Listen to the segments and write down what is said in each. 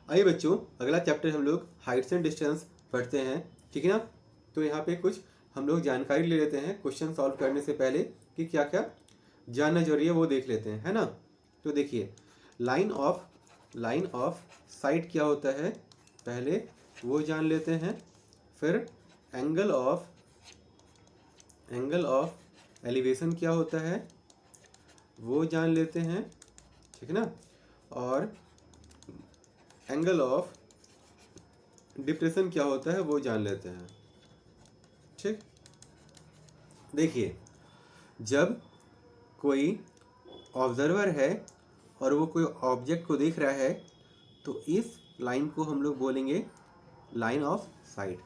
आइए बच्चों, अगला चैप्टर हम लोग हाइट्स एंड डिस्टेंस पढ़ते हैं, ठीक है ना। तो यहाँ पे कुछ हम लोग जानकारी ले लेते हैं क्वेश्चन सॉल्व करने से पहले कि क्या क्या जानना जरूरी है वो देख लेते हैं, है ना। तो देखिए, लाइन ऑफ साइट क्या होता है पहले वो जान लेते हैं। फिर एंगल ऑफ एलिवेशन क्या होता है वो जान लेते हैं, ठीक है ना। और एंगल ऑफ डिप्रेशन क्या होता है वो जान लेते हैं, ठीक। देखिए, जब कोई ऑब्जर्वर है और वो कोई ऑब्जेक्ट को देख रहा है तो इस लाइन को हम लोग बोलेंगे लाइन ऑफ साइट।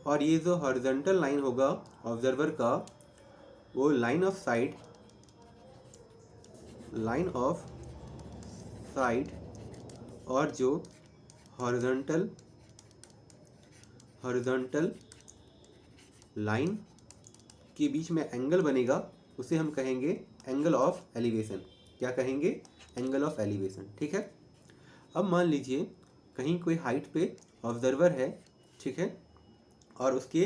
और ये जो हॉरिजॉन्टल लाइन होगा ऑब्जर्वर का वो लाइन ऑफ साइट। और जो हॉरिजॉन्टल लाइन के बीच में एंगल बनेगा उसे हम कहेंगे एंगल ऑफ एलिवेशन। क्या कहेंगे? एंगल ऑफ एलिवेशन, ठीक है। अब मान लीजिए कहीं कोई हाइट पे ऑब्जर्वर है, ठीक है, और उसके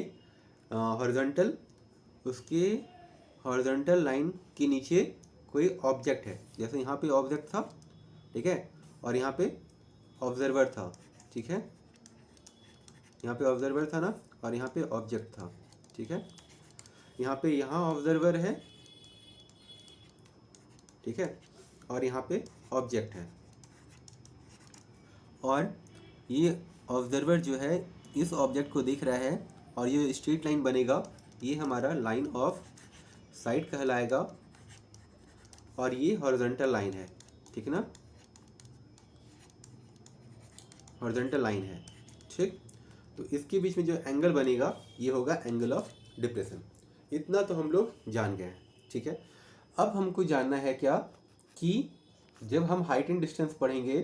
हॉरिजॉन्टल लाइन के नीचे कोई ऑब्जेक्ट है। जैसे यहाँ पे ऑब्जेक्ट था, ठीक है, और यहाँ पे ऑब्जर्वर था, ठीक है। यहाँ पे ऑब्जर्वर था ना, और यहाँ पे ऑब्जेक्ट था, ठीक है। यहाँ ऑब्जर्वर है, ठीक है, और यहाँ पे ऑब्जेक्ट है। और ये ऑब्जर्वर जो है इस ऑब्जेक्ट को देख रहा है और ये स्ट्रेट लाइन बनेगा, ये हमारा लाइन ऑफ साइट कहलाएगा। और ये हॉरिजॉन्टल लाइन है, ठीक है ना, हॉरिजॉन्टल लाइन है, ठीक। तो इसके बीच में जो एंगल बनेगा ये होगा एंगल ऑफ डिप्रेशन। इतना तो हम लोग जान गए हैं, ठीक है। अब हमको जानना है क्या कि जब हम हाइट एंड डिस्टेंस पढ़ेंगे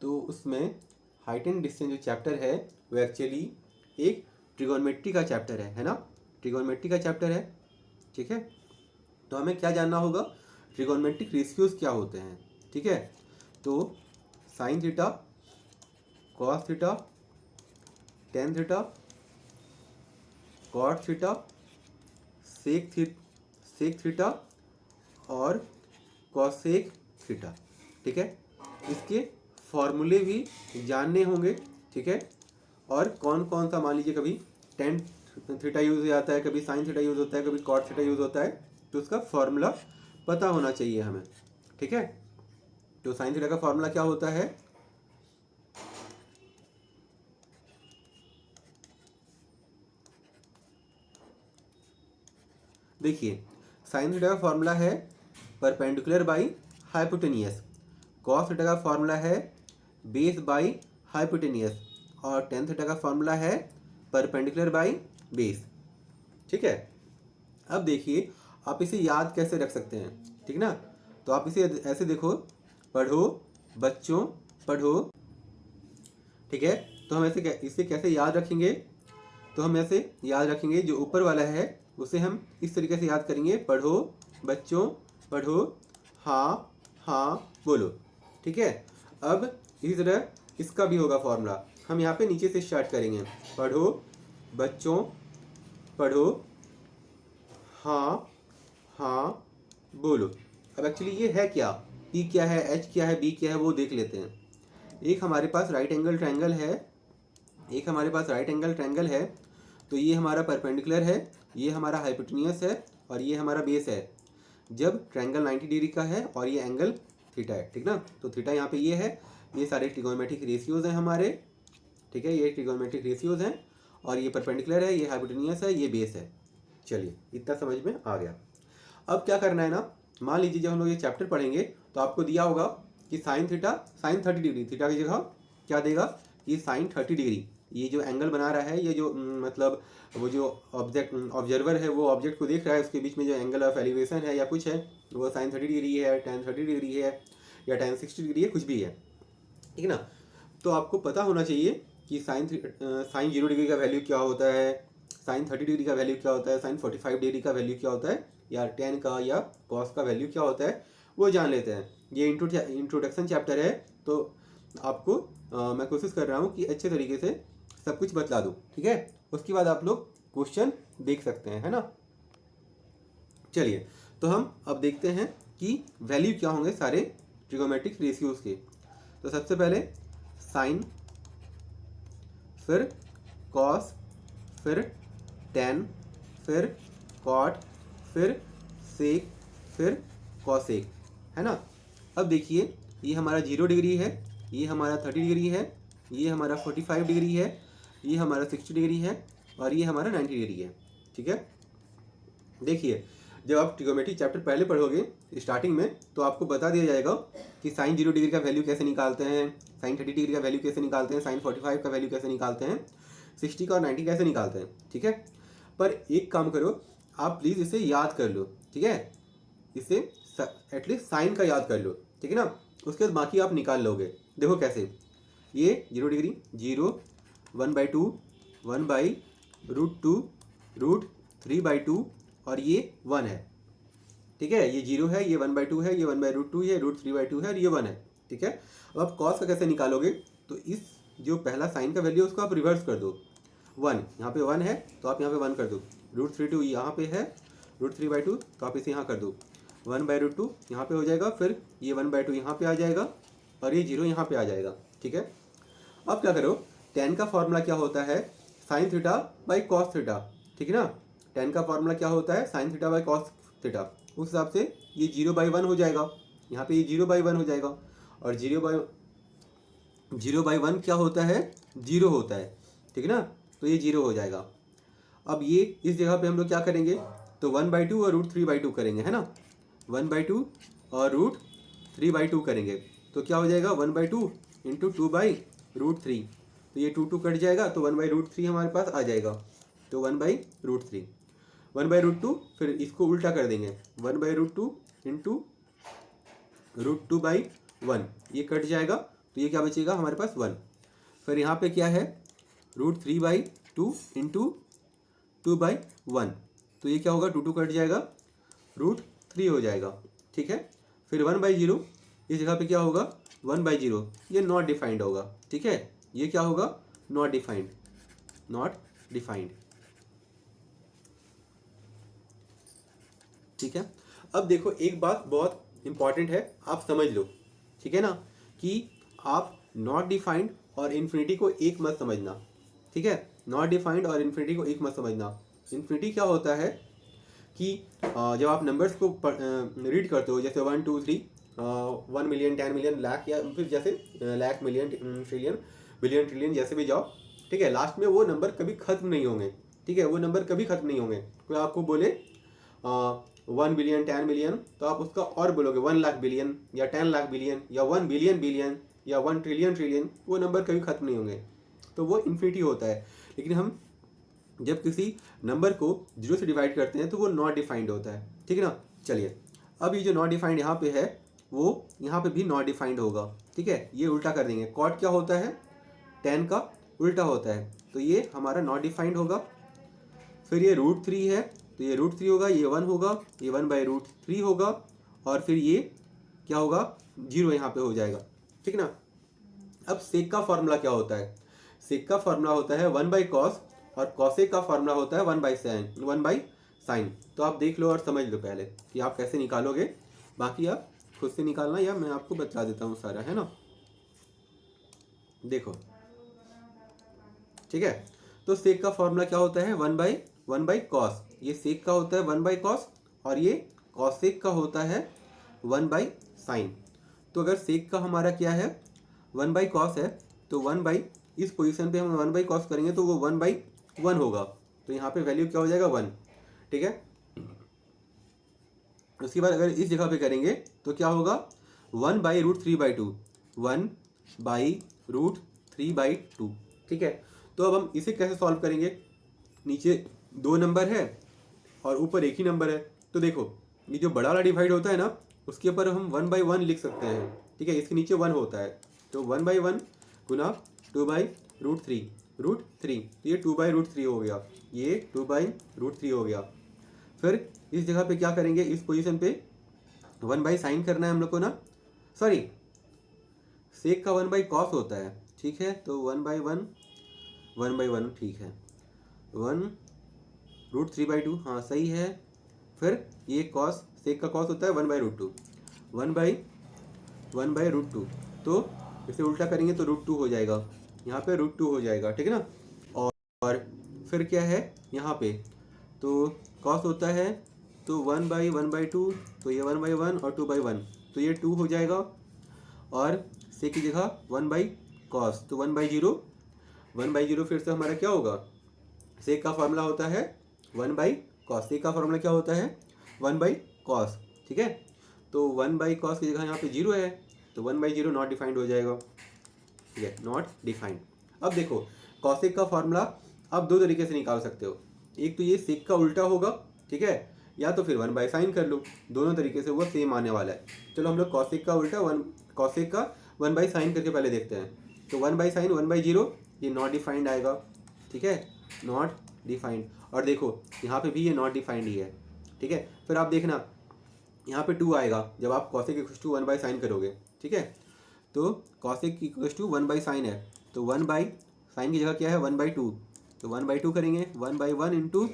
तो उसमें हाइट एंड डिस्टेंस जो चैप्टर है वो एक्चुअली एक ट्रिगोनोमेट्री का चैप्टर है ना। ट्रिगोनोमेट्री का चैप्टर है, ठीक है। तो हमें क्या जानना होगा, ट्रिगोनोमेट्रिक रेशियोज क्या होते हैं, ठीक है। तो sine theta, cos theta, tan theta, cot theta, sec theta और कॉसेक थीटा, ठीक है। इसके फॉर्मूले भी जानने होंगे, ठीक है। और कौन कौन सा, मान लीजिए कभी टेन थीटा यूज हो जाता है, कभी साइन थीटा यूज होता है, कभी कॉट थीटा यूज होता है, तो उसका फॉर्मूला पता होना चाहिए हमें, ठीक है। तो साइन थीटा का फॉर्मूला क्या होता है, देखिए साइन थीटा का फॉर्मूला है perpendicular by hypotenuse. Cos theta का फॉर्मूला है बेस बाई हाइपोटेनियस। और टेन थीटा का फॉर्मूला है परपेंडिकुलर बाई बेस, ठीक है। अब देखिए आप इसे याद कैसे रख सकते हैं, ठीक ना। तो आप इसे ऐसे देखो, पढ़ो बच्चों पढ़ो, ठीक है। तो हम ऐसे इसे कैसे याद रखेंगे, तो हम ऐसे याद रखेंगे, जो ऊपर वाला है उसे हम इस तरीके से याद करेंगे, पढ़ो बच्चों पढ़ो, हाँ हाँ बोलो, ठीक है। अब इसी तरह इसका भी होगा फॉर्मूला। हम यहाँ पे नीचे से स्टार्ट करेंगे, पढ़ो बच्चों पढ़ो, हाँ हाँ बोलो। अब एक्चुअली ये है क्या, पी क्या है, एच क्या है, बी क्या है, वो देख लेते हैं। एक हमारे पास राइट एंगल ट्रायंगल है, तो ये हमारा परपेंडिकुलर है, ये हमारा हाइपोटेनियस है और ये हमारा बेस है। जब ट्रायंगल 90 डिग्री का है और ये एंगल थीटा है, ठीक ना। तो थीटा यहाँ पे ये है, ये सारे ट्रिगोनोमेट्रिक रेशियोज हैं हमारे, ठीक है, ये ट्रिगोनोमेट्रिक रेशियोज हैं। और ये परपेंडिकुलर है, ये हाइपोटेनियस है, ये बेस है। चलिए इतना समझ में आ गया। अब क्या करना है ना, मान लीजिए जब हम लोग ये चैप्टर पढ़ेंगे तो आपको दिया होगा कि साइन 30 डिग्री, थीटा की जगह क्या देगा कि साइन 30 डिग्री। ये जो एंगल बना रहा है, ये जो मतलब वो जो ऑब्जर्वर है वो ऑब्जेक्ट को देख रहा है, उसके बीच में जो एंगल ऑफ एलिवेशन है या कुछ है वो साइन 30 डिग्री है, टेन 30 डिग्री है या टेन 60 डिग्री है, कुछ भी है, ठीक है ना। तो आपको पता होना चाहिए कि साइन 0 डिग्री का वैल्यू क्या होता है, साइन 30 डिग्री का वैल्यू क्या होता है, साइन 45 डिग्री का वैल्यू क्या होता है, या टेन का या कॉस का वैल्यू क्या होता है, वो जान लेते हैं। ये इंट्रोडक्शन चैप्टर है, तो आपको मैं कोशिश कर रहा हूँ कि अच्छे तरीके से सब कुछ बतला दूँ, ठीक है। उसके बाद आप लोग क्वेश्चन देख सकते हैं, है ना। चलिए, तो हम अब देखते हैं कि वैल्यू क्या होंगे सारे ट्रिगोमेट्रिक रेशियोज के। तो सबसे पहले साइन, फिर कॉस, फिर टेन, फिर कॉट, फिर सेक, फिर कॉसेक, है ना। अब देखिए, ये हमारा 0 डिग्री है, ये हमारा 30 डिग्री है, ये हमारा 45 डिग्री है, ये हमारा 60 डिग्री है, और ये हमारा 90 डिग्री है, ठीक है। देखिए, जब आप ट्रिगोमेट्री चैप्टर पहले पढ़ोगे स्टार्टिंग में, तो आपको बता दिया जाएगा कि साइन 0 डिग्री का वैल्यू कैसे निकालते हैं, साइन 30 डिग्री का वैल्यू कैसे निकालते हैं, साइन 45 का वैल्यू कैसे निकालते हैं, 60 का और 90 कैसे निकालते हैं, ठीक है। पर एक काम करो, आप प्लीज़ इसे याद कर लो, ठीक है। इसे एटलीस्ट साइन का याद कर लो, ठीक है ना। उसके बाद बाकी आप निकाल लोगे। देखो कैसे, ये 0 डिग्री, 0, 1/2, 1/√2, √3/2, और ये 1 है, ठीक है। ये 0 है, ये 1/2 है, ये 1/√2 है, √3/2 है, और ये 1 है, ठीक है। अब आप कॉस का कैसे निकालोगे, तो इस जो पहला साइन का वैल्यू उसको आप रिवर्स कर दो। 1 यहाँ पे 1 है, तो आप यहाँ पे 1 कर दो। √3/2 यहाँ पे है, √3/2, तो आप इसे यहाँ कर दो। 1/√2 यहाँ पे हो जाएगा, फिर ये 1/2 यहाँ पे आ जाएगा, और ये 0 यहाँ पे आ जाएगा, ठीक है। अब क्या करो, tan का फॉर्मूला क्या होता है, sine theta by cos theta, ठीक है ना। tan का फॉर्मूला क्या होता है, sine theta by cos theta. उस हिसाब से ये 0/1 हो जाएगा, यहाँ पे ये 0/1 हो जाएगा, और 0/1 क्या होता है, 0 होता है, ठीक है ना। तो ये 0 हो जाएगा। अब ये इस जगह पे हम लोग क्या करेंगे, तो 1/2 और √3/2 करेंगे, है ना। 1/2 और √3/2 करेंगे, तो क्या हो जाएगा, 1/2 इंटू 2/√3, तो ये 2 कट जाएगा, तो 1/√3 हमारे पास आ जाएगा, तो 1/√3, 1/√2, फिर इसको उल्टा कर देंगे, 1/√2 इंटू √2/1, ये कट जाएगा, तो ये क्या बचेगा हमारे पास 1। फिर यहाँ पे क्या है, √3/2 इंटू 2/1, तो ये क्या होगा, 2 कट जाएगा, √3 हो जाएगा, ठीक है। फिर 1/0, इस जगह पे क्या होगा, 1/0, ये नॉट डिफाइंड होगा, ठीक है। ये क्या होगा, नॉट डिफाइंड, नॉट डिफाइंड, ठीक है। अब देखो, एक बात बहुत इंपॉर्टेंट है, आप समझ लो, ठीक है ना, कि आप नॉट डिफाइंड और इन्फिनिटी को एक मत समझना, ठीक है। नॉट डिफाइंड और इन्फिनिटी को एक मत समझना। इन्फिनिटी क्या होता है कि जब आप नंबर्स को रीड करते हो, जैसे 1 2 3 1 मिलियन, 10 मिलियन, लाख, या फिर जैसे lakh, million, trillion, billion, trillion, जैसे भी जाओ, ठीक है, लास्ट में वो नंबर कभी ख़त्म नहीं होंगे, ठीक है। वो नंबर कभी ख़त्म नहीं होंगे। कोई आपको बोले 1 बिलियन, 10 मिलियन, तो आप उसका और बोलोगे 1 लाख बिलियन, या 10 लाख बिलियन, या 1 बिलियन बिलियन, या 1 ट्रिलियन ट्रिलियन, वो नंबर कभी ख़त्म नहीं होंगे, तो वो इन्फिनिटी होता है। लेकिन हम जब किसी नंबर को 0 से डिवाइड करते हैं, तो वो नॉट डिफाइंड होता है, ठीक है ना। चलिए, अब ये जो नॉट डिफाइंड यहाँ पे है, वो यहाँ पे भी नॉट डिफाइंड होगा, ठीक है। ये उल्टा कर देंगे, कॉट क्या होता है, 10 का उल्टा होता है, तो ये हमारा नॉट डिफाइंड होगा। फिर ये √3 है, तो ये √3 होगा, ये 1 होगा, ये 1/√3 होगा, और फिर ये क्या होगा, 0 यहाँ पे हो जाएगा, ठीक ना। अब सेक का फॉर्मूला क्या होता है, सेक का फॉर्मूला होता है 1/cos, और कॉसेक का फॉर्मूला होता है 1/sin। तो आप देख लो और समझ लो पहले कि आप कैसे निकालोगे, बाकी आप खुद से निकालना, या मैं आपको बता देता हूँ सारा, है ना। देखो, ठीक है। तो सेक का फॉर्मूला क्या होता है, 1/cos, ये सेक का होता है 1/cos, और ये कॉसेक का होता है 1/sin। तो अगर सेक का हमारा क्या है, 1/cos है, तो 1/ इस पोजीशन पे हम 1/cos करेंगे, तो वो 1/1 होगा, तो यहाँ पे वैल्यू क्या हो जाएगा, 1, ठीक है। उसके बाद अगर इस जगह पे करेंगे, तो क्या होगा, 1/√3/2, 1/√3/2, ठीक है। तो अब हम इसे कैसे सॉल्व करेंगे, नीचे 2 नंबर है और ऊपर एक ही नंबर है, तो देखो, ये जो बड़ा वाला डिवाइड होता है ना, उसके ऊपर हम 1/1 लिख सकते हैं, ठीक है। इसके नीचे 1 होता है, तो 1/1 गुना 2/√3, √3, तो ये 2/√3 हो गया, ये 2/√3 हो गया। फिर इस जगह पे क्या करेंगे, इस पोजीशन पे 1/sin करना है हम लोग को ना, सॉरी, सेक का 1/cos होता है, ठीक है, तो 1/1 1/1 ठीक है, 1√3/2 हाँ सही है। फिर ये कॉस, सेक का कॉस होता है 1/√2 1/√2, तो इसे उल्टा करेंगे तो √2 हो जाएगा, यहाँ पे √2 हो जाएगा, ठीक है ना। और फिर क्या है यहाँ पे, तो कॉस होता है तो 1/1/2, तो ये 1/1 और 2/1, तो ये 2 हो जाएगा। और सेक की जगह 1/cos, तो 1/0 1/0 फिर से हमारा क्या होगा, सेक का फॉर्मूला होता है 1/cos, सेक का फॉर्मूला क्या होता है 1/cos, ठीक है। तो 1/cos की जगह यहाँ पे 0 है, तो 1/0 नॉट डिफाइंड हो जाएगा, ठीक है, नॉट डिफाइंड। अब देखो कॉसेक का फॉर्मूला आप दो तरीके से निकाल सकते हो, एक तो ये सेक का उल्टा होगा, ठीक है, या तो फिर 1/sin कर लो, दोनों तरीके से वो सेम आने वाला है। चलो हम लोग कॉसेक का उल्टा कॉसेक का 1/sin करके पहले देखते हैं। तो 1/sin 1/0 ये नॉट डिफाइंड आएगा, ठीक है, नॉट डिफाइंड। और देखो यहाँ पे भी ये नॉट डिफाइंड ही है, ठीक है। फिर आप देखना यहाँ पे 2 आएगा जब आप कॉसेक इक्वल्स टू 1/sin करोगे, ठीक है। तो कॉसेक इक्वल्स टू 1/sin है, तो 1/sin की जगह क्या है 1/2, तो 1/2 करेंगे, 1/1 इंटू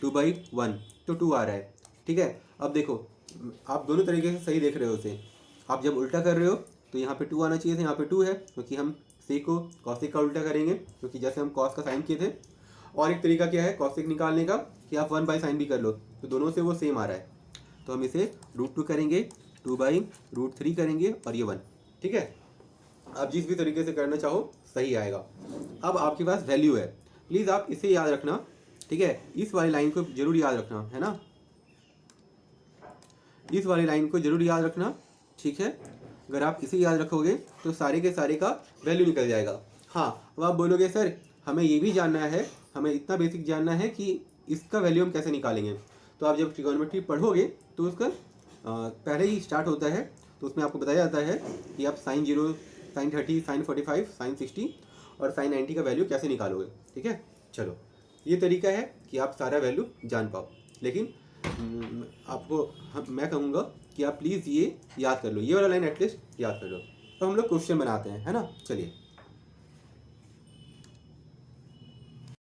2/1, तो 2 आ रहा है, ठीक है। अब देखो आप दोनों तरीके से सही देख रहे हो उसे, आप जब उल्टा कर रहे हो तो यहाँ पे 2 आना चाहिए था, यहाँ पे 2 है, क्योंकि हम सेक को कॉसेक का उल्टा करेंगे, क्योंकि जैसे हम कॉस का साइन किए थे। और एक तरीका क्या है कॉसेक निकालने का कि आप 1/sin भी कर लो, तो दोनों से वो सेम आ रहा है, तो हम इसे √2 करेंगे, 2/√3 करेंगे और ये 1, ठीक है। आप जिस भी तरीके से करना चाहो सही आएगा। अब आपके पास वैल्यू है, प्लीज़ आप इसे याद रखना, ठीक है, इस वाली लाइन को जरूर याद रखना, है ना, इस वाली लाइन को जरूर याद रखना, ठीक है। अगर आप इसे याद रखोगे तो सारे के सारे का वैल्यू निकल जाएगा। हाँ, अब आप बोलोगे सर हमें ये भी जानना है, हमें इतना बेसिक जानना है कि इसका वैल्यू हम कैसे निकालेंगे। तो आप जब ट्रिगोनोमेट्री पढ़ोगे तो उसका पहले ही स्टार्ट होता है, तो उसमें आपको बताया जाता है कि आप sin 0, sin 30, sin 45, sin 60 और sin 90 का वैल्यू कैसे निकालोगे, ठीक है। चलो ये तरीका है कि आप सारा वैल्यू जान पाओ, लेकिन मैं कहूँगा कि आप प्लीज़ ये याद कर लो, ये वाला लाइन एटलीस्ट याद कर लो। तो हम लोग क्वेश्चन बनाते हैं, है ना, चलिए।